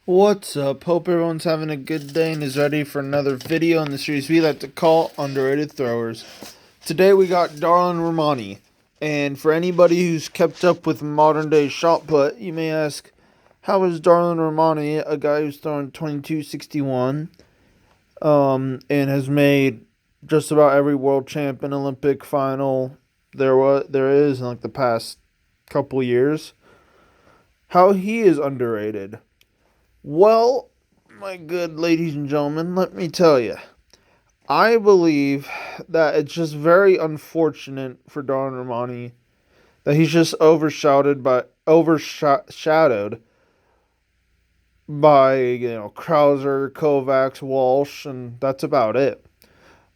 What's up? Hope everyone's having a good day and is ready for another video in the series we like to call Underrated Throwers. Today we got Darlan Romani. And for anybody who's kept up with modern day shot put, you may ask, how is Darlan Romani, a guy who's thrown 2261, and has made just about every world champ and Olympic final there is in like the past couple years, how he is underrated? Well, my good ladies and gentlemen, let me tell you, I believe that it's just very unfortunate for Darlan Romani that he's just overshadowed by Krauser, Kovacs, Walsh, and that's about it.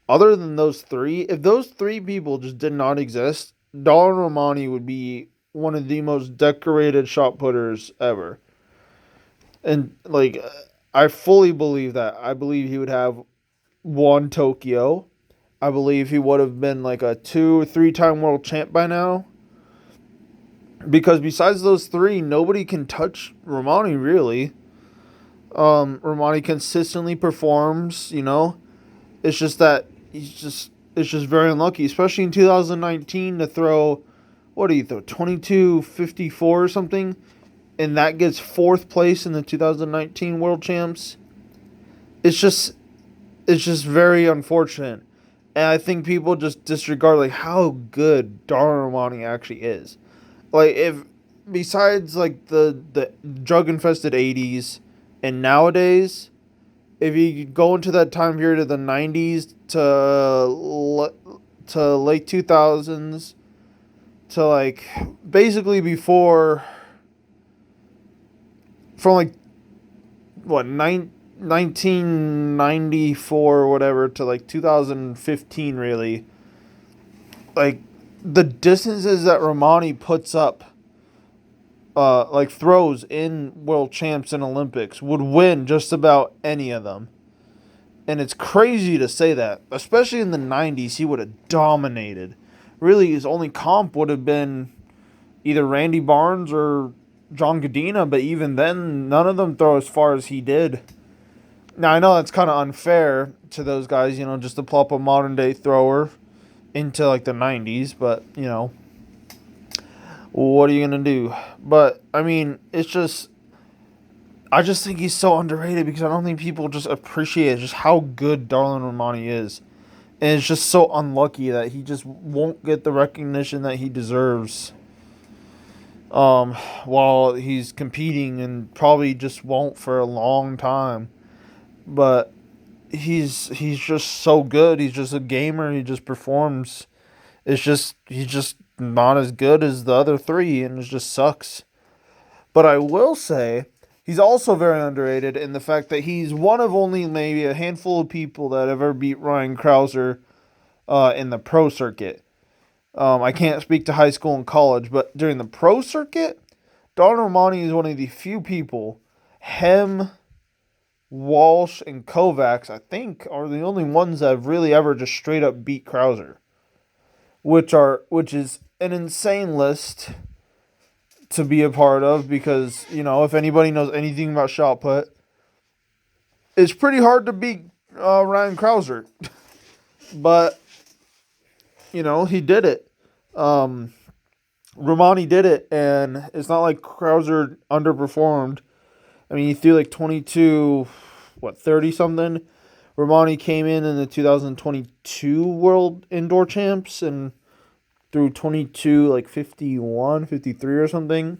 Other than those three, if those three people just did not exist, Darlan Romani would be one of the most decorated shot putters ever. And, I fully believe that. I believe he would have won Tokyo. I believe he would have been like a 2 or 3 time world champ by now. Because besides those three, nobody can touch Romani, really. Romani consistently performs, It's just that it's just very unlucky, especially in 2019 to throw, what do you throw, 22.54 or something? And that gets 4th place in the 2019 World Champs. It's just very unfortunate. And I think people just disregard how good Darlan Romani actually is. If besides the drug infested 80s and nowadays, if you go into that time period of the 90s to late 2000s to basically before, from 1994 or whatever to 2015, really, the distances that Romani puts up, throws in world champs and Olympics, would win just about any of them. And it's crazy to say that, especially in the 90s, he would have dominated. Really, his only comp would have been either Randy Barnes or John Godina, but even then, none of them throw as far as he did. Now, I know that's kind of unfair to those guys, just to plop a modern-day thrower into, the 90s, but, what are you going to do? But, I mean, I just think he's so underrated because I don't think people just appreciate just how good Darlan Romani is. And it's just so unlucky that he just won't get the recognition that he deserves. While he's competing, and probably just won't for a long time. But he's just so good. He's just a gamer. He just performs. He's just not as good as the other three, and it just sucks. But I will say he's also very underrated in the fact that he's one of only maybe a handful of people that ever beat Ryan Krauser in the pro circuit. I can't speak to high school and college, but during the pro circuit, Darlan Romani is one of the few people, him, Walsh, and Kovacs, I think, are the only ones that have really ever just straight up beat Krauser, which is an insane list to be a part of because, if anybody knows anything about shot put, it's pretty hard to beat Ryan Krauser. But he did it. Romani did it, and it's not like Krauser underperformed. I mean, he threw 30 something. Romani came in the 2022 World Indoor Champs and threw 51, 53 or something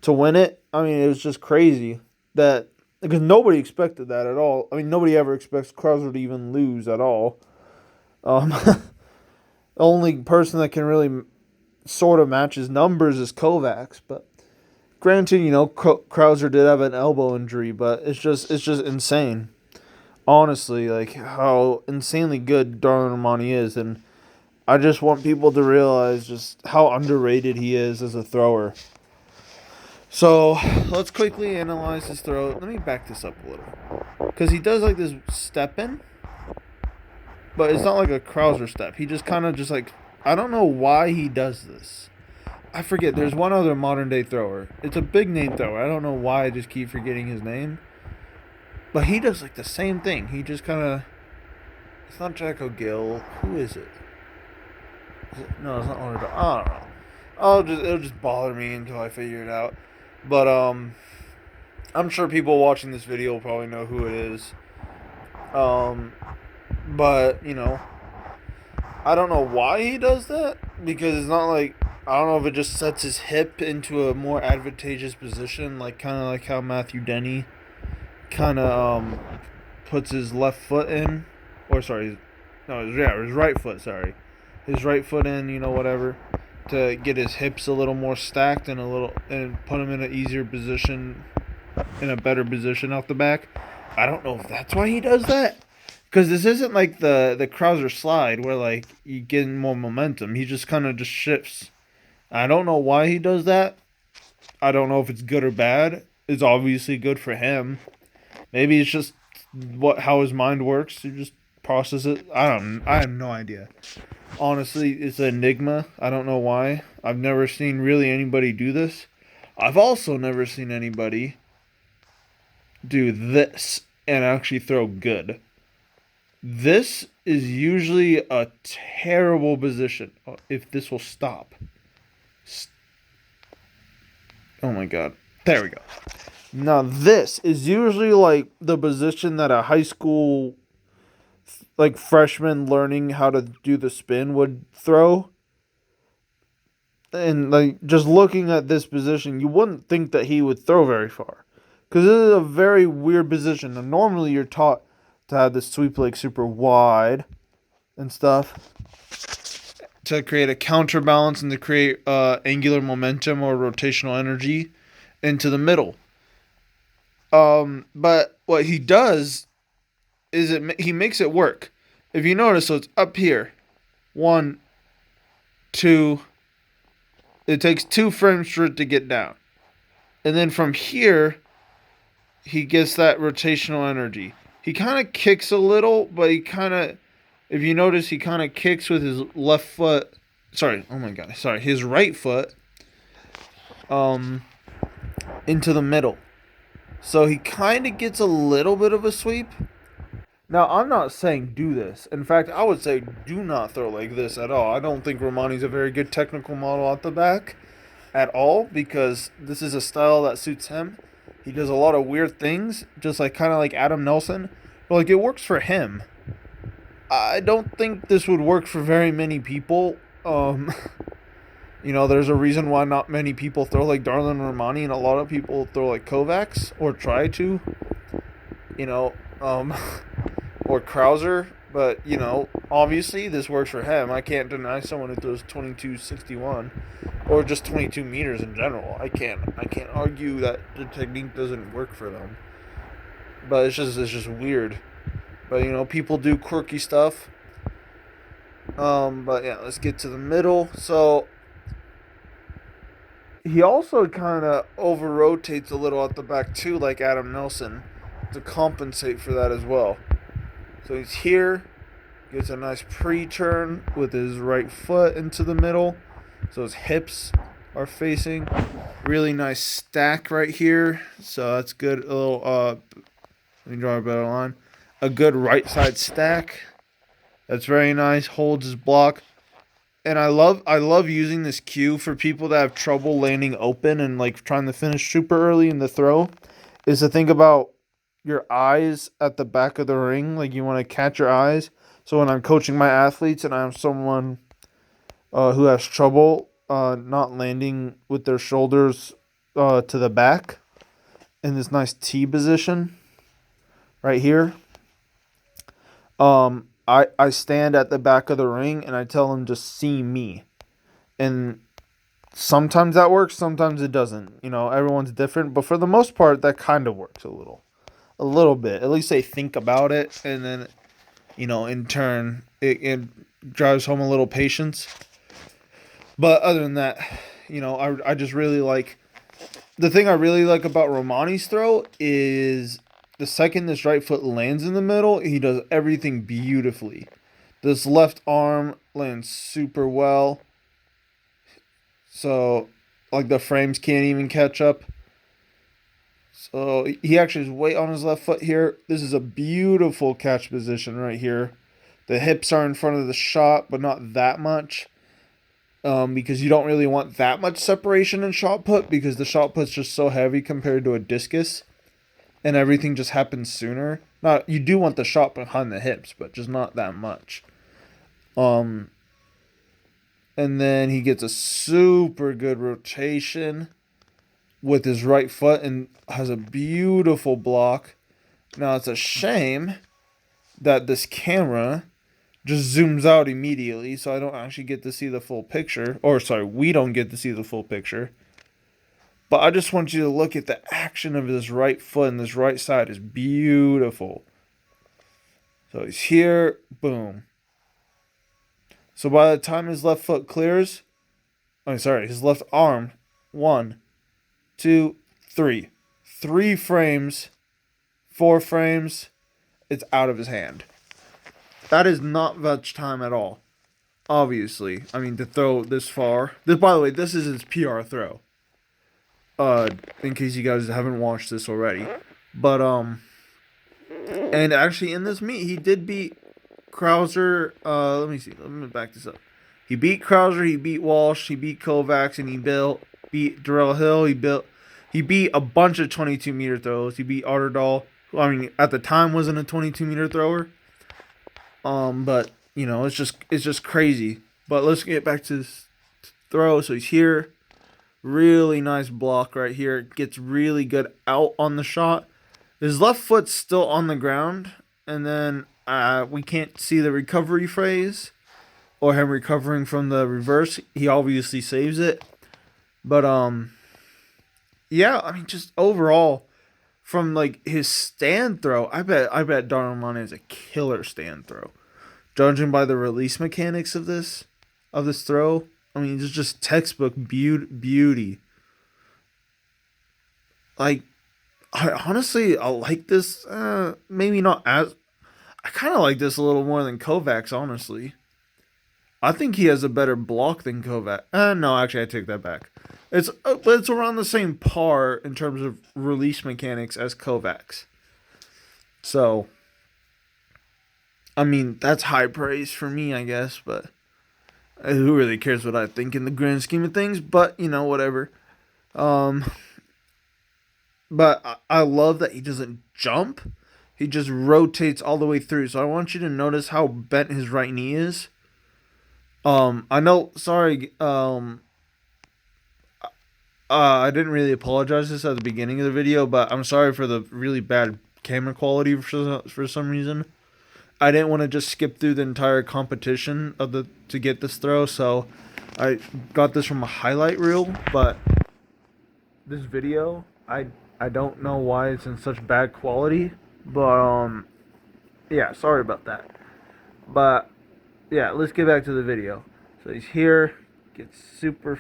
to win it. I mean, it was just crazy that, because nobody expected that at all. I mean, nobody ever expects Krauser to even lose at all. The only person that can really sort of match his numbers is Kovacs, but granted, Krauser did have an elbow injury, but it's just insane. Honestly, how insanely good Darlan Romani is, and I just want people to realize just how underrated he is as a thrower. So, let's quickly analyze his throw. Let me back this up a little. Because he does this step in, but it's not like a Krauser step. He just kind of I don't know why he does this. I forget. There's one other modern day thrower. It's a big name thrower. I don't know why I just keep forgetting his name. But he does like the same thing. He just kind of. It's not Jacko Gill. Who is it? No, it's not Leonard. I don't know. It'll just bother me until I figure it out. But I'm sure people watching this video will probably know who it is. Um, but I don't know why he does that, because it's not like, I don't know if it just sets his hip into a more advantageous position, like kind of like how Matthew Denny kind of puts his left foot in, or sorry, no, his right foot. Sorry, his right foot in. Whatever, to get his hips a little more stacked and put him in an easier position, in a better position off the back. I don't know if that's why he does that. Because this isn't like the Krauser slide where like you get more momentum. He just kind of just shifts. I don't know why he does that. I don't know if it's good or bad. It's obviously good for him. Maybe it's just how his mind works. He just process it. I have no idea. Honestly, it's an enigma. I don't know why. I've never seen really anybody do this. I've also never seen anybody do this and actually throw good. This is usually a terrible position. If this will stop. Oh my god. There we go. Now this is usually like the position that a high school like freshman learning how to do the spin would throw. And like just looking at this position, you wouldn't think that he would throw very far. Because this is a very weird position. And normally you're taught to have the sweep leg super wide and stuff to create a counterbalance and to create angular momentum or rotational energy into the middle. But what he does is he makes it work. If you notice, so it's up here. 1, 2. It takes 2 frames for it to get down. And then from here, he gets that rotational energy. He kind of kicks a little, but if you notice, he kind of kicks with his left foot. His right foot into the middle. So he kind of gets a little bit of a sweep. Now, I'm not saying do this. In fact, I would say do not throw like this at all. I don't think Romani's a very good technical model at the back at all, because this is a style that suits him. He does a lot of weird things, just like kind of like Adam Nelson. But like it works for him. I don't think this would work for very many people. There's a reason why not many people throw like Darlan Romani, and a lot of people throw like Kovacs or try to. Or Krauser. But obviously this works for him. I can't deny someone who throws 22.61 or just 22 meters in general. I can't argue that the technique doesn't work for them. But it's just weird. But people do quirky stuff. But yeah, let's get to the middle. So he also kind of over rotates a little at the back too, like Adam Nelson, to compensate for that as well. So he's here, gets a nice pre-turn with his right foot into the middle. So his hips are facing. Really nice stack right here. So that's good. A little, let me draw a better line. A good right side stack. That's very nice. Holds his block. And I love using this cue for people that have trouble landing open and like trying to finish super early in the throw, is to think about your eyes at the back of the ring. Like you want to catch your eyes. So when I'm coaching my athletes and I have someone who has trouble not landing with their shoulders to the back in this nice T position right here, I stand at the back of the ring and I tell them just see me. And sometimes that works, sometimes it doesn't. Everyone's different, but for the most part that kind of works a little bit. At least they think about it, and then in turn it drives home a little patience. But other than that, I just really like, the thing I really like about Romani's throw is the second this right foot lands in the middle, he does everything beautifully. This left arm lands super well. So like the frames can't even catch up. So he actually has weight on his left foot here. This is a beautiful catch position right here. The hips are in front of the shot, but not that much. Because you don't really want that much separation in shot put because the shot put's just so heavy compared to a discus, and everything just happens sooner. Not you do want the shot behind the hips, but just not that much. And then he gets a super good rotation with his right foot and has a beautiful block. Now it's a shame that this camera just zooms out immediately, so I don't actually get to see the full picture. Or, sorry, we don't get to see the full picture. But I just want you to look at the action of this right foot, and this right side is beautiful. So he's here, boom. So by the time his left foot clears, his left arm, 1, 2, 3. 3 frames, 4 frames, it's out of his hand. That is not much time at all. Obviously. I mean, to throw this far. By the way, this is his PR throw. In case you guys haven't watched this already. But, and actually in this meet, he did beat Krauser. Let me see. Let me back this up. He beat Krauser, he beat Walsh, he beat Kovacs, and he beat Darrell Hill. He beat a bunch of 22-meter throws. He beat Otterdahl, who, I mean, at the time wasn't a 22-meter thrower. But you know, it's just crazy. But let's get back to this throw. So he's here, really nice block right here. Gets really good out on the shot. His left foot's still on the ground, and then we can't see the recovery phase or him recovering from the reverse. He obviously saves it, but yeah, I mean, just overall. From like his stand throw, I bet Darlan Romani is a killer stand throw. Judging by the release mechanics of this throw, I mean, it's just textbook beauty. Like, I like this. Maybe not as. I kind of like this a little more than Kovacs, honestly. I think he has a better block than Kovacs. No, actually, I take that back. But it's around the same par in terms of release mechanics as Kovacs. So, I mean, that's high praise for me, I guess. But who really cares what I think in the grand scheme of things? But, you know, whatever. But I love that he doesn't jump. He just rotates all the way through. So I want you to notice how bent his right knee is. I know, sorry, I didn't really apologize this at the beginning of the video, but I'm sorry for the really bad camera quality for some reason. I didn't want to just skip through the entire competition to get this throw, so I got this from a highlight reel, but this video, I don't know why it's in such bad quality, but yeah, sorry about that. But yeah, let's get back to the video. So he's here, gets super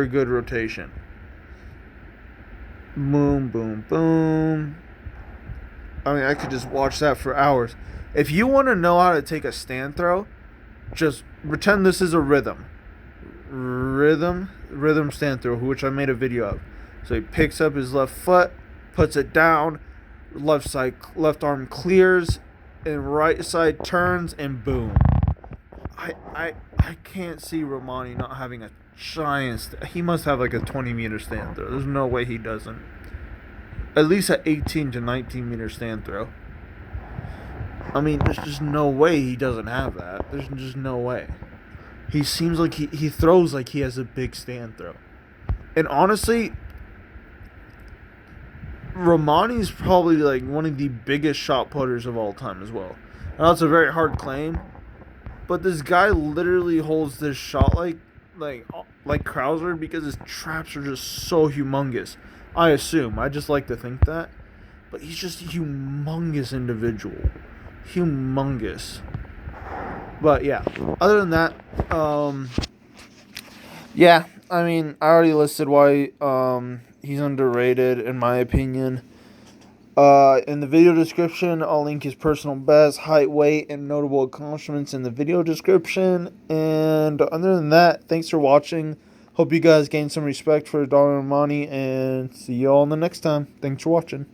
good rotation. Boom, boom, boom. I mean, I could just watch that for hours. If you want to know how to take a stand throw, just pretend this is a rhythm stand throw, which I made a video of. So he picks up his left foot, puts it down, left arm clears, and right side turns, and boom. I can't see Romani not having a giant. He must have like a 20-meter stand throw. There's no way he doesn't. At least an 18 to 19-meter stand throw. I mean, there's just no way he doesn't have that. There's just no way. He seems like he throws like he has a big stand throw. And honestly, Romani's probably like one of the biggest shot putters of all time as well. Now, that's a very hard claim, but this guy literally holds this shot like Krauser because his traps are just so humongous. I assume. I just like to think that. But he's just a humongous individual. Humongous. But yeah, other than that, yeah, I mean, I already listed why he's underrated in my opinion. In the video description, I'll link his personal best, height, weight, and notable accomplishments in the video description. And other than that, thanks for watching. Hope you guys gain some respect for Darlan Romani, and see you all in the next time. Thanks for watching.